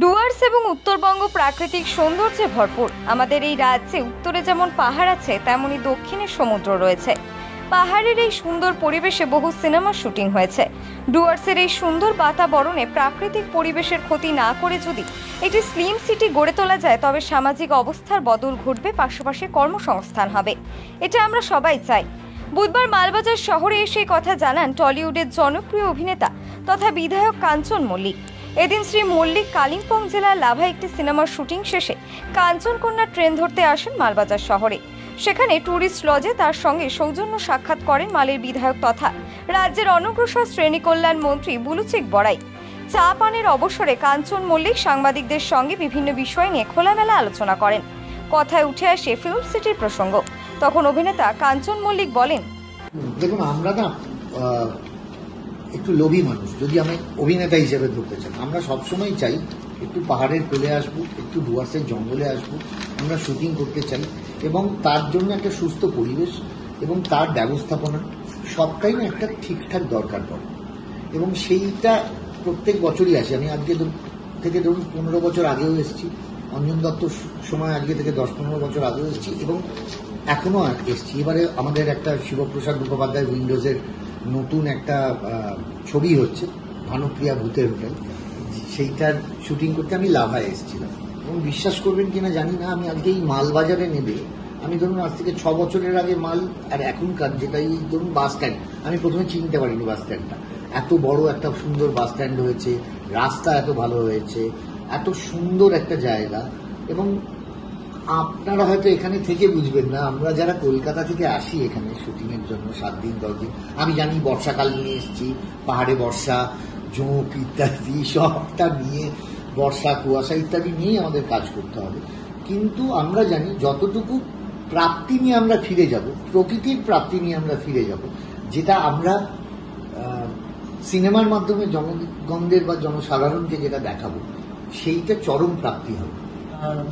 ডুয়ার্স এবং উত্তরবঙ্গ প্রাকৃতিক সৌন্দর্যে ভরপুর। আমাদের এই রাজ্যে উত্তরে যেমন পাহাড় আছে, তেমনি দক্ষিণে সমুদ্র রয়েছে। পাহাড়ের এই সুন্দর পরিবেশে বহু সিনেমার শুটিং হয়েছে। ডুয়ার্সের এই সুন্দর বাতাবরণে প্রাকৃতিক পরিবেশের ক্ষতি না করে যদি একটি স্লিম সিটি গড়ে তোলা যায়, তবে সামাজিক অবস্থার বদল ঘটবে, পাশাপাশি কর্মসংস্থান হবে। এটা আমরা সবাই চাই। বুধবার মালবাজার শহরে এসে কথা জানান টলিউডের জনপ্রিয় অভিনেতা তথা বিধায়ক কাঞ্চন মল্লিক। এদিন শ্রী মল্লিক কালিম্পং জেলার লাভায় একটি সিনেমার শুটিং শেষে কাঞ্চনকন্যা ট্রেন ধরতে আসেন মালবাজার শহরে। সেখানে ট্যুরিস্ট লজে তার সঙ্গে সৌজন্য সাক্ষাৎ করেন মালের বিধায়ক তথা রাজ্যের অনগ্রসর শ্রেণী কল্যাণ মন্ত্রী বুলুচিক বড়াই। চা পানের অবসরে কাঞ্চন মল্লিক সাংবাদিকদের সঙ্গে বিভিন্ন বিষয় নিয়ে খোলামেলা আলোচনা করেন। কথায় উঠে আসে ফিল্ম সিটির প্রসঙ্গ। তখন অভিনেতা কাঞ্চন মল্লিক বলেন, দেখুন, আমরা না একটু লোভী মানুষ। যদি আমি অভিনেতা হিসেবে ধরতে চাই, আমরা সবসময় চাই একটু পাহাড়ের কোলে আসবো, একটু ডুয়ার্সের জঙ্গলে আসবো, আমরা শুটিং করতে চাই এবং তার জন্য একটা সুস্থ পরিবেশ এবং তার ব্যবস্থাপনা সবটাই না একটা ঠিকঠাক দরকার পড়ে এবং সেইটা প্রত্যেক বছরই আসে। আমি আজকে থেকে ধরুন 15 বছর আগেও এসেছি, অঞ্জন দত্তর সময় আজকে থেকে 10-15 বছর আগেও এসেছি এবং এখনো এসেছি। এবারে আমাদের একটা শিবপ্রসাদ মুখোপাধ্যায় উইন্ডোজের নতুন একটা ছবি হচ্ছে, ভানুপ্রিয়া ভূতের হোটেল, সেইটার শুটিং করতে আমি লাভায় এসেছিলাম এবং বিশ্বাস করবেন কিনা জানি না, আমি আজকে এই মালবাজারে নেবে, আমি ধরুন আজ থেকে 6 বছরের আগে মাল আর এখনকার যেটা এই ধরুন বাস স্ট্যান্ড, আমি প্রথমে চিনতে পারিনি বাস স্ট্যান্ডটা। এত বড় একটা সুন্দর বাস স্ট্যান্ড হয়েছে, রাস্তা এত ভালো হয়েছে, এত সুন্দর একটা জায়গা। এবং আপনারা হয়তো এখানে থেকে বুঝবেন না, আমরা যারা কলকাতা থেকে আসি এখানে শুটিং এর জন্য 7 দিন 10 দিন, আমি জানি বর্ষাকাল নিয়ে এসেছি, পাহাড়ে বর্ষা, ঝোঁক ইত্যাদি সবটা নিয়ে, বর্ষা কুয়াশা ইত্যাদি নিয়েই আমাদের কাজ করতে হবে। কিন্তু আমরা জানি যতটুকু প্রাপ্তি নিয়ে আমরা ফিরে যাব, প্রকৃতির প্রাপ্তি নিয়ে আমরা ফিরে যাব, যেটা আমরা সিনেমার মাধ্যমে জনগণদের বা জনসাধারণকে যেটা দেখাবো, সেইটা চরম প্রাপ্তি হবে।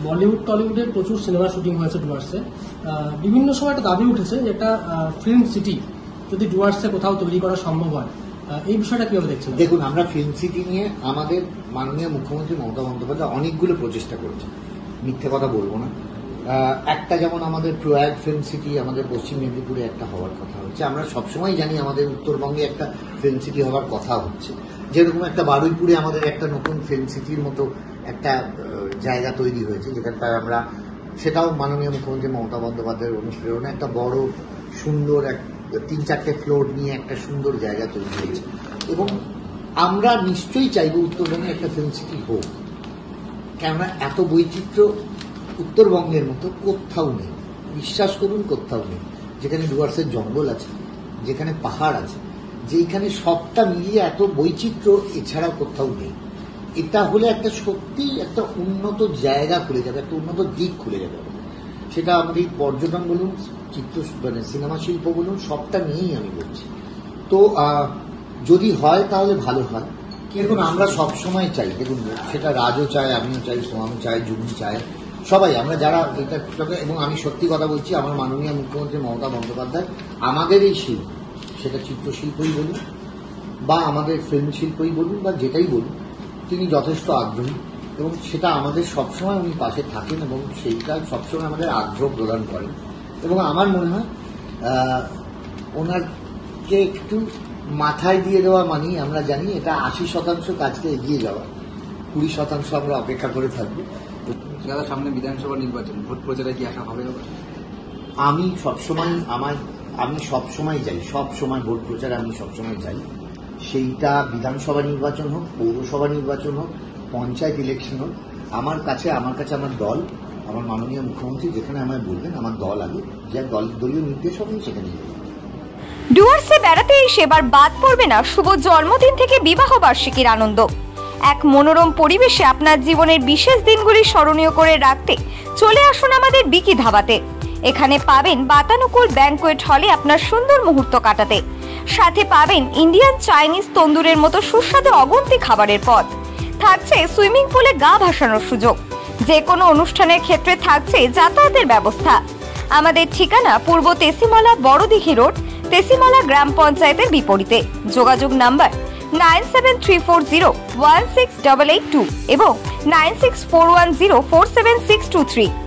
বলিউড টলিউডের প্রচুর সিনেমা শুটিং হয়েছে ডুয়ার্সে। বিভিন্ন সময় একটা দাবি উঠেছে যে একটা ফিল্ম সিটি যদি ডুয়ার্সে কোথাও তৈরি করা সম্ভব হয়, এই বিষয়টা কিভাবে দেখছেন? দেখুন, আমরা ফিল্ম সিটি নিয়ে আমাদের মাননীয় মুখ্যমন্ত্রী মমতা বন্দ্যোপাধ্যায় অনেকগুলো প্রচেষ্টা করেছেন, মিথ্যে কথা বলবো না। একটা যেমন আমাদের প্রয়াগ ফিল্ম সিটি আমাদের পশ্চিম মেদিনীপুরে একটা হওয়ার কথা হচ্ছে। আমরা সবসময় জানি আমাদের উত্তরবঙ্গে একটা ফিল্ম সিটি হওয়ার কথা হচ্ছে। যেরকম একটা বারুইপুরে আমাদের একটা নতুন ফিল্ম সিটির মতো একটা জায়গা তৈরি হয়েছে, যেখানটায় আমরা, সেটাও মাননীয় মুখ্যমন্ত্রী মমতা বন্দ্যোপাধ্যায়ের অনুপ্রেরণা, একটা বড় সুন্দর 3-4টে ফ্লোর নিয়ে একটা সুন্দর জায়গা তৈরি হয়েছে এবং আমরা নিশ্চয়ই চাইবো উত্তরবঙ্গে একটা ফিল্ম সিটি হোক। কেননা এত বৈচিত্র্য উত্তরবঙ্গের মতো কোথাও নেই, বিশ্বাস করুন কোথাও নেই। যেখানে ডুয়ার্সের জঙ্গল আছে, যেখানে পাহাড় আছে, যেখানে সবটা মিলিয়ে এত বৈচিত্র্য এছাড়া কোথাও নেই। এটা হলে একটা সত্যি একটা উন্নত জায়গা খুলে যাবে, একটা উন্নত দিক খুলে যাবে। সেটা আমাদের পর্যটন বলুন, সিনেমা শিল্প বলুন, সবটা নিয়েই আমি বলছি। তো যদি হয় তাহলে ভালো হয়। কিন্তু আমরা সবসময় চাই, দেখুন সেটা রাজও চায়, আমিও চাই, সোহামও চায়, জুমি চায়, সবাই আমরা যারা এটা, এবং আমি সত্যি কথা বলছি, আমার মাননীয় মুখ্যমন্ত্রী মমতা বন্দ্যোপাধ্যায় আমাদের এই শিল্প, সেটা চিত্রশিল্পই বলুন বা আমাদের ফিল্ম শিল্পই বলুন বা যেটাই বলুন, তিনি যথেষ্ট আগ্রহী এবং সেটা আমাদের সবসময় উনি পাশে থাকেন এবং সেইটা সবসময় আমাদের আগ্রহ প্রদান করেন। এবং আমার মনে হয় ওনারকে একটু মাথায় দিয়ে দেওয়া মানেই আমরা জানি এটা 80% কাজকে এগিয়ে যাওয়া, 20% আমরা অপেক্ষা করে থাকবো। সামনে বিধানসভা নির্বাচন, ভোট প্রচারে কি আসা হবে? আমি সবসময় যাই, সবসময় ভোট প্রচারে আমি সবসময় যাই। সেইটা বিধানসভা নির্বাচন হোক, পৌরসভা নির্বাচন হোক, পঞ্চায়েত ইলেকশন হোক, আমার কাছে আমার দল, আমার মাননীয় মুখ্যমন্ত্রী যেখানে আমায় বলবেন, আমার দল আগে, যা দলীয় নির্দেশ হবে সেখানে যাবে। ডুয়ার্সে বেড়াতে এসে এবার বাদ পড়বে না শুভ জন্মদিন থেকে বিবাহ বার্ষিকীর আনন্দ। এক মনোরম পরিবেশে আপনার জীবনের বিশেষ দিনগুলি স্মরণীয় করে রাখতে চলে আসুন আমাদের বিকি ধাবাতে। এখানে পাবেন বাতানুকূল ব্যাংকোয়েট হলে আপনার সুন্দর মুহূর্ত কাটাতে, সাথে পাবেন ইন্ডিয়ান, চাইনিজ, তন্দুরের মতো সুস্বাদু অগুন্তি খাবারের পদ। থাকছে সুইমিং পুলে গা ভাসানোর সুযোগ। যে কোনো অনুষ্ঠানের ক্ষেত্রে থাকছে যাতায়াতের ব্যবস্থা। আমাদের ঠিকানা পূর্ব তেসিমালা, বড়দিঘি রোড, তেসিমালা গ্রাম পঞ্চায়েতের বিপরীতে। যোগাযোগ নাম্বার 9734016882 এবং 9641047623।